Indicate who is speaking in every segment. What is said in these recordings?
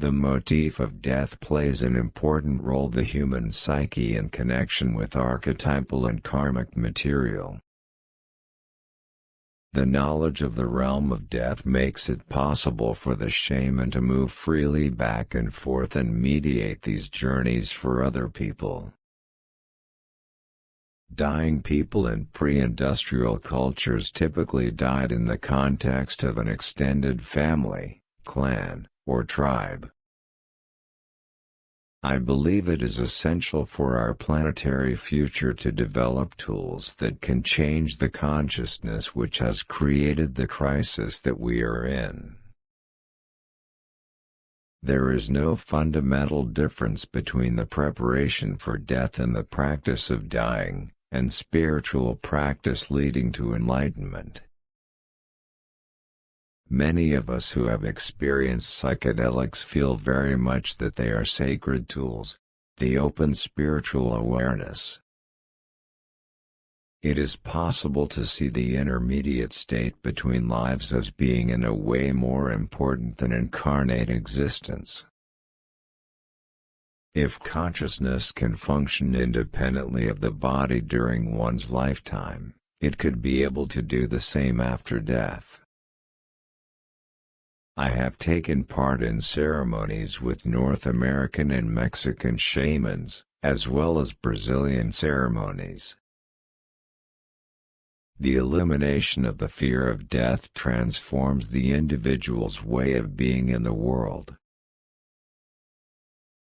Speaker 1: The motif of death plays an important role in the human psyche in connection with archetypal and karmic material. The knowledge of the realm of death makes it possible for the shaman to move freely back and forth and mediate these journeys for other people. Dying people in pre-industrial cultures typically died in the context of an extended family, clan, or tribe. I believe it is essential for our planetary future to develop tools that can change the consciousness which has created the crisis that we are in. There is no fundamental difference between the preparation for death and the practice of dying, and spiritual practice leading to enlightenment. Many of us who have experienced psychedelics feel very much that they are sacred tools, the open spiritual awareness. It is possible to see the intermediate state between lives as being in a way more important than incarnate existence. If consciousness can function independently of the body during one's lifetime, it could be able to do the same after death. I have taken part in ceremonies with North American and Mexican shamans, as well as Brazilian ceremonies. The elimination of the fear of death transforms the individual's way of being in the world.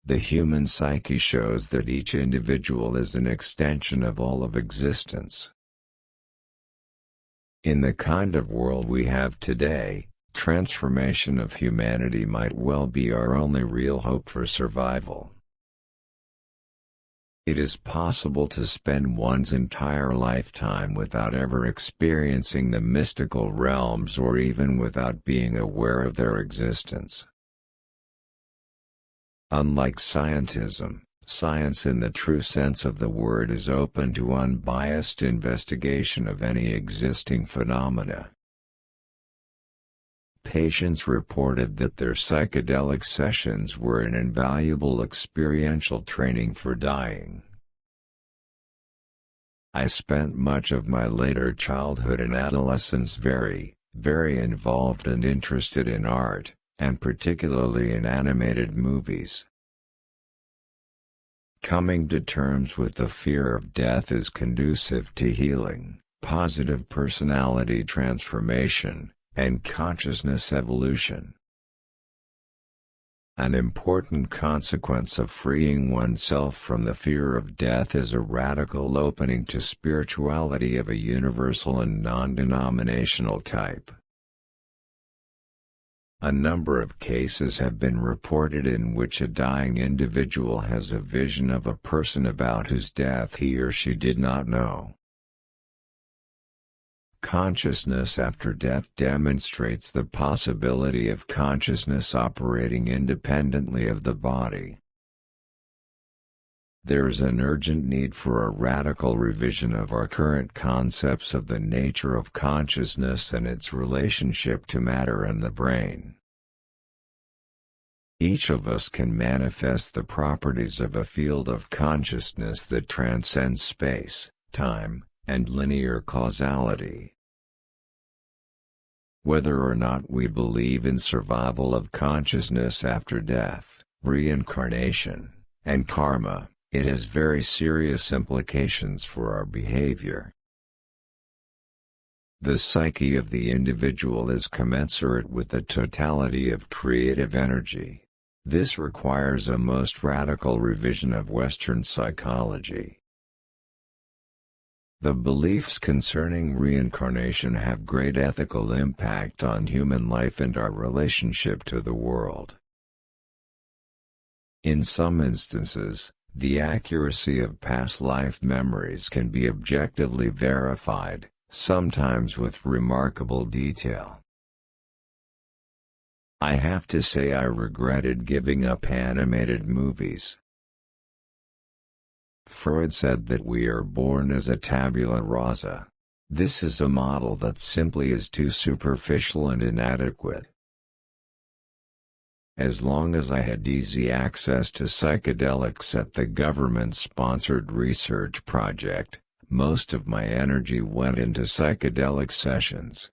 Speaker 1: The human psyche shows that each individual is an extension of all of existence. In the kind of world we have today, transformation of humanity might well be our only real hope for survival. It is possible to spend one's entire lifetime without ever experiencing the mystical realms or even without being aware of their existence. Unlike scientism, science in the true sense of the word is open to unbiased investigation of any existing phenomena. Patients reported that their psychedelic sessions were an invaluable experiential training for dying. I spent much of my later childhood and adolescence very involved and interested in art, and particularly in animated movies. Coming to terms with the fear of death is conducive to healing, positive personality transformation, and consciousness evolution. An important consequence of freeing oneself from the fear of death is a radical opening to spirituality of a universal and non-denominational type. A number of cases have been reported in which a dying individual has a vision of a person about whose death he or she did not know. Consciousness after death demonstrates the possibility of consciousness operating independently of the body. There is an urgent need for a radical revision of our current concepts of the nature of consciousness and its relationship to matter and the brain. Each of us can manifest the properties of a field of consciousness that transcends space, time, and linear causality. Whether or not we believe in survival of consciousness after death, reincarnation, and karma, it has very serious implications for our behavior. The psyche of the individual is commensurate with the totality of creative energy. This requires a most radical revision of Western psychology. The beliefs concerning reincarnation have great ethical impact on human life and our relationship to the world. In some instances, the accuracy of past life memories can be objectively verified, sometimes with remarkable detail. I have to say I regretted giving up animated movies. Freud said that we are born as a tabula rasa. This is a model that simply is too superficial and inadequate. As long as I had easy access to psychedelics at the government-sponsored research project, most of my energy went into psychedelic sessions.